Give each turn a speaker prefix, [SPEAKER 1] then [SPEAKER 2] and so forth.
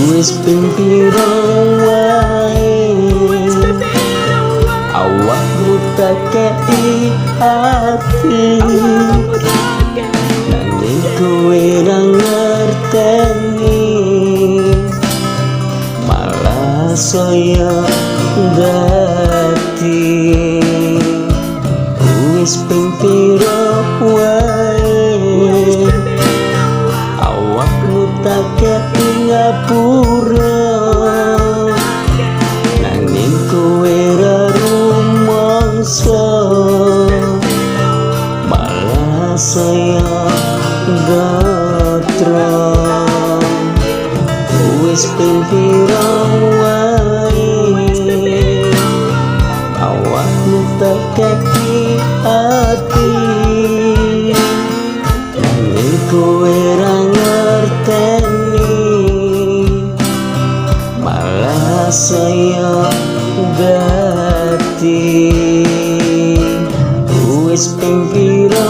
[SPEAKER 1] Wis ping pira wae awakmu tak kei hati, nanging kowe ra ngerteni, malah saya dadi. Wis ping pira wae awakmu tak kei ngapura, nanging kowe ra rumangsa, malah saya gatra. Wis ping pira wae awakmu tak kei hati, nanging kowe ra ngerteni, malah saya dadi. Wis ping pira